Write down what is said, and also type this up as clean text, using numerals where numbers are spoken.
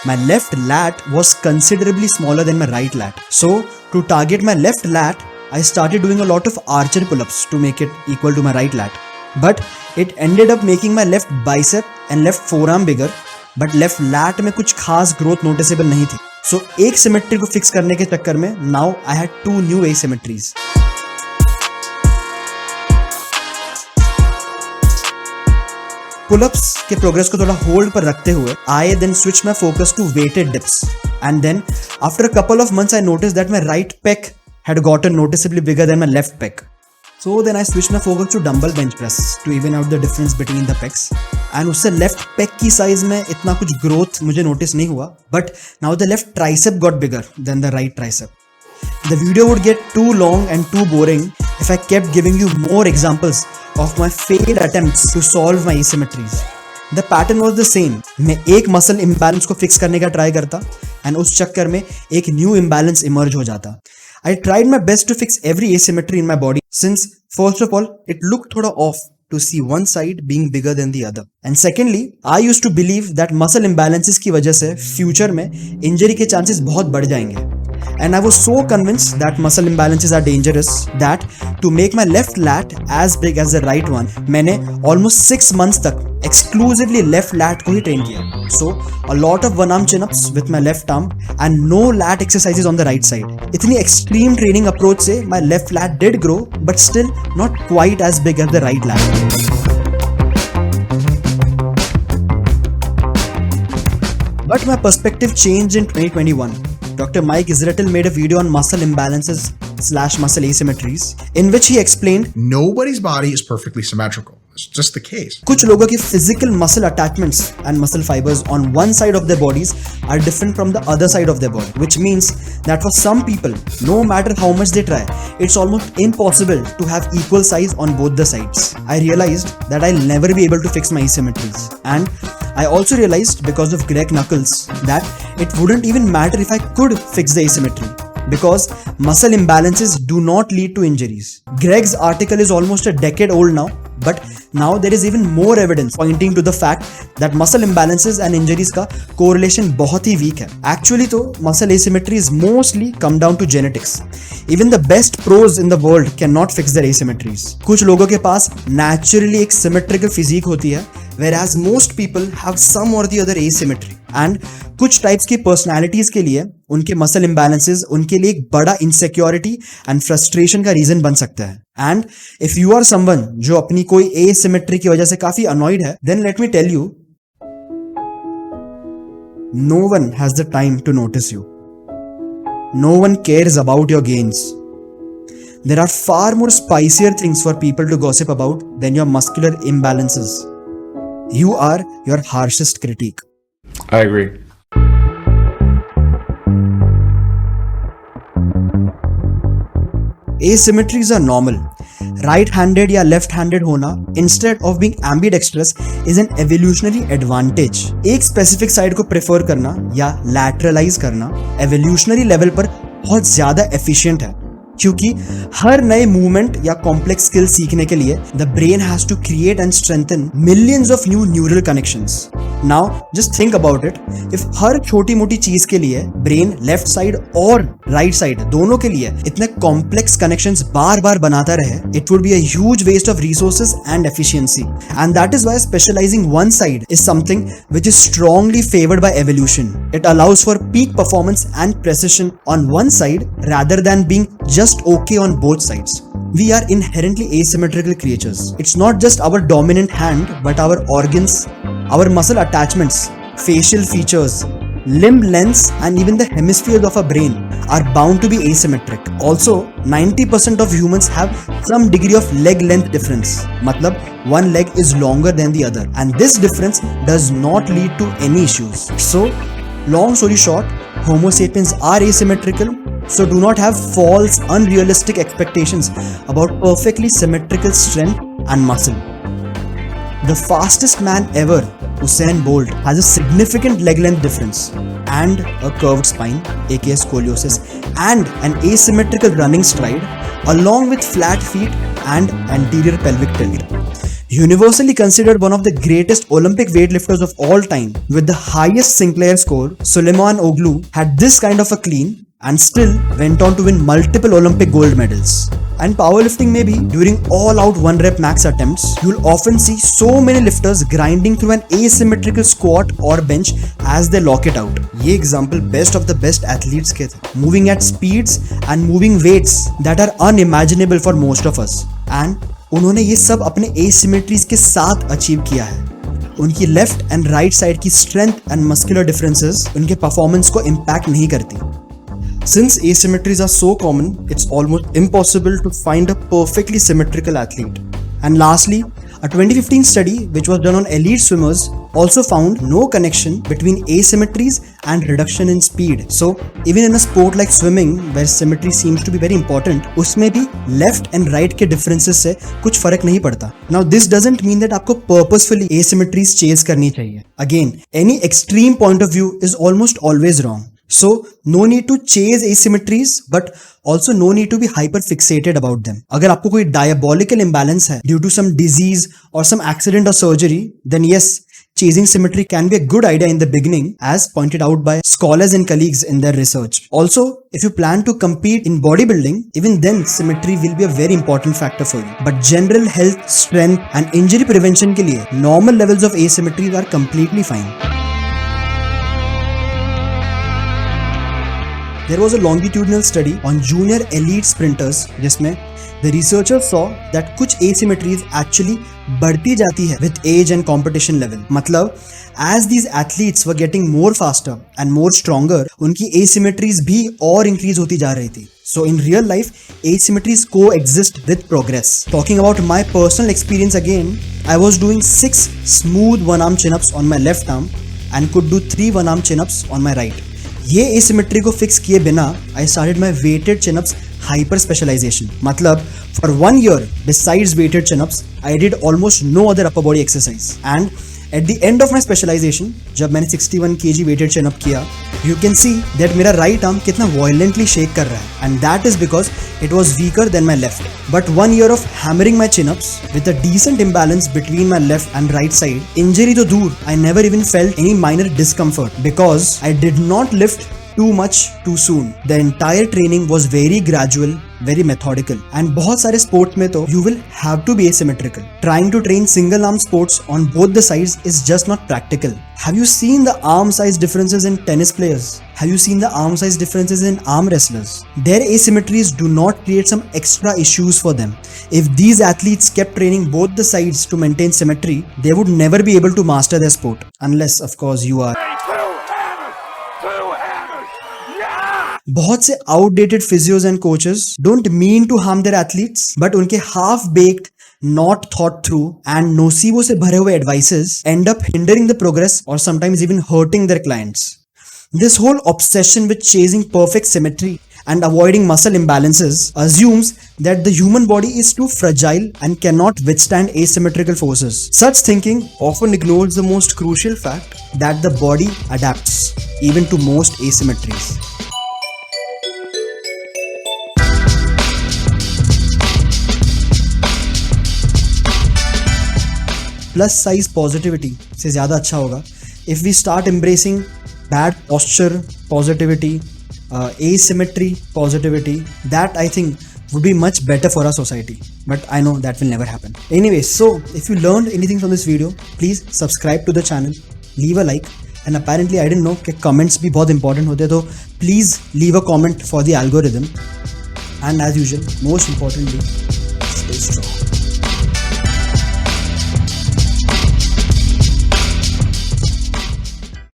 My left lat was considerably smaller than my right lat. So, to target my left lat, I started doing a lot of archer pull-ups to make it equal to my right lat. But it ended up making my left bicep and left forearm bigger, but left lat में कुछ खास growth noticeable नहीं थी. So, एक symmetry को fix करने के चक्कर में now I had two new asymmetries. Pull-ups के प्रोग्रेस को थोड़ा होल्ड पर रखते हुए I then switched my focus to weighted dips, and then after a couple of months I noticed that my right pec had gotten noticeably bigger than my left pec. So then I switched my focus to dumbbell bench press to even out the difference between the pecs, and उससे left pec की size में इतना कुछ growth मुझे notice नहीं हुआ, but now the left tricep got bigger than the right tricep. The video would get too long and too boring if I kept giving you more examples of my failed attempts to solve my asymmetries. The pattern was the same. मैं एक muscle imbalance को fix करने का try करता and उस चक्कर में एक new imbalance emerge हो जाता. I tried my best to fix every asymmetry in my body since first of all it looked थोड़ा off to see one side being bigger than the other. And secondly, I used to believe that muscle imbalances की वजह से future में injury के chances बहुत बढ़ जाएंगे. And I was so convinced that muscle imbalances are dangerous that to make my left lat as big as the right one, मैंने almost 6 months तक exclusively left lat को ही train किया. So a lot of one arm chin ups with my left arm and no lat exercises on the right side. इतनी extreme training approach से my left lat did grow, but still not quite as big as the right lat. But my perspective changed in 2021. Dr. Mike Israetel made a video on muscle imbalances / muscle asymmetries in which he explained nobody's body is perfectly symmetrical. It's just the case. कुछ लोगों की physical muscle attachments and muscle fibers on one side of their bodies are different from the other side of their body, which means that for some people, no matter how much they try, it's almost impossible to have equal size on both the sides. I realized that I'll never be able to fix my asymmetries, and I also realized because of Greg Nuckols that it wouldn't even matter if I could fix the asymmetry, because muscle imbalances do not lead to injuries. Greg's article is almost a decade old now, but now there is even more evidence pointing to the fact that muscle imbalances and injuries का correlation बहुत ही weak है. Actually तो muscle asymmetries mostly come down to genetics. Even the best pros in the world cannot fix their asymmetries. कुछ लोगों के पास naturally एक symmetrical physique होती है, whereas most people have some or the other asymmetry. And कुछ types की personalities के लिए उनके muscle imbalances उनके लिए एक बड़ा insecurity and frustration का reason बन सकता है. And if you are someone जो अपनी कोई asymmetry की वजह से काफी annoyed है, then let me tell you, no one has the time to notice you. No one cares about your gains. There are far more spicier things for people to gossip about than your muscular imbalances. You are your harshest critique. I agree. Asymmetries are normal. Right-handed या left-handed होना instead of being ambidextrous is an evolutionary advantage. एक specific side को prefer करना या lateralize करना evolutionary level पर बहुत ज़्यादा efficient है, क्योंकि हर नए मूवमेंट या कॉम्प्लेक्स स्किल सीखने के लिए the brain has to create and strengthen millions of new neural connections. Now just think about it. If हर छोटी मोटी चीज के लिए ब्रेन लेफ्ट साइड और राइट साइड दोनों के लिए इतने कॉम्प्लेक्स कनेक्शंस बार बार बनाता रहे, it would be a huge waste of resources and efficiency. And that is why specialising one side is something which is strongly favoured by evolution. It allows for peak performance and precision on one side rather than being just okay on both sides. We are inherently asymmetrical creatures. It's not just our dominant hand, but our organs, our muscle attachments, facial features, limb lengths, and even the hemispheres of our brain are bound to be asymmetric. Also, 90% of humans have some degree of leg length difference. Matlab, one leg is longer than the other, and this difference does not lead to any issues. So, long story short, Homo sapiens are asymmetrical, so do not have false, unrealistic expectations about perfectly symmetrical strength and muscle. The fastest man ever, Usain Bolt, has a significant leg length difference and a curved spine, aka scoliosis, and an asymmetrical running stride, along with flat feet and anterior pelvic tilt. Universally considered one of the greatest Olympic weightlifters of all time, with the highest Sinclair score, Suleiman Oglu had this kind of a clean and still went on to win multiple Olympic gold medals. And powerlifting maybe, during all-out 1-rep max attempts, you'll often see so many lifters grinding through an asymmetrical squat or bench as they lock it out. ये example best of the best athletes के थे, moving at speeds and moving weights that are unimaginable for most of us. And उन्होंने ये सब अपने asymmetries के साथ achieve किया है। उनकी लेफ्ट एंड राइट साइड की स्ट्रेंथ एंड मस्कुलर डिफरेंसेस उनके परफॉर्मेंस को इम्पैक्ट नहीं करती। Since asymmetries are so common, it's almost impossible to find a perfectly symmetrical athlete. And lastly, a 2015 study which was done on elite swimmers also found no connection between asymmetries and reduction in speed. So even in a sport like swimming where symmetry seems to be very important, उसमें भी left and right के differences से कुछ फर्क नहीं पड़ता. Now this doesn't mean that आपको purposefully asymmetries chase करनी चाहिए. Again, any extreme point of view is almost always wrong. So no need to chase asymmetries, but also no need to be hyper fixated about them. अगर आपको कोई diabolical imbalance है due to some disease or some accident or surgery, then yes, chasing symmetry can be a good idea in the beginning, as pointed out by scholars and colleagues in their research. Also, if you plan to compete in bodybuilding, even then symmetry will be a very important factor for you. But general health, strength and injury prevention के लिए normal levels of asymmetries are completely fine. There was a longitudinal study on junior elite sprinters जिसमें the researchers saw that कुछ asymmetries actually बढ़ती जाती है with age and competition level. मतलब as these athletes were getting more faster and more stronger, उनकी asymmetries भी और increase होती जा रही थी. So in real life, asymmetries coexist with progress. Talking about my personal experience again, I was doing 6 smooth one-arm chin-ups on my left arm and could do 3 one-arm chin-ups on my right. ये asymmetry को fix किए बिना I started my weighted chin-ups hyper specialization. मतलब for 1 year besides weighted chin-ups I did almost no other upper body exercise. And at the end of my specialization, जब मैंने 61 kg weighted chin-up किया, you can see that मेरा right arm कितना violently shake कर रहा है, and that is because it was weaker than my left. But 1 year of hammering my chin-ups with a decent imbalance between my left and right side, injury तो दूर, I never even felt any minor discomfort because I did not lift too much too soon. The entire training was very gradual, very methodical. And बहुत सारे sports में तो you will have to be asymmetrical. Trying to train single arm sports on both the sides is just not practical. Have you seen the arm size differences in tennis players? Have you seen the arm size differences in arm wrestlers? Their asymmetries do not create some extra issues for them. If these athletes kept training both the sides to maintain symmetry, they would never be able to master their sport. Unless, of course, you are. बहुत से outdated physios and coaches don't mean to harm their athletes, but उनके half-baked, not thought through and nocebo से भरे हुए advices end up hindering the progress or sometimes even hurting their clients. This whole obsession with chasing perfect symmetry and avoiding muscle imbalances assumes that the human body is too fragile and cannot withstand asymmetrical forces. Such thinking often ignores the most crucial fact that the body adapts even to most asymmetries. Plus size positivity से ज़्यादा अच्छा होगा if we start embracing bad posture positivity, asymmetry positivity. That I think would be much better for our society, but I know that will never happen. Anyways, so if you learned anything from this video, please subscribe to the channel, leave a like, and apparently I didn't know कि comments भी बहुत important होते हैं, तो please leave a comment for the algorithm. And as usual, most importantly, stay strong.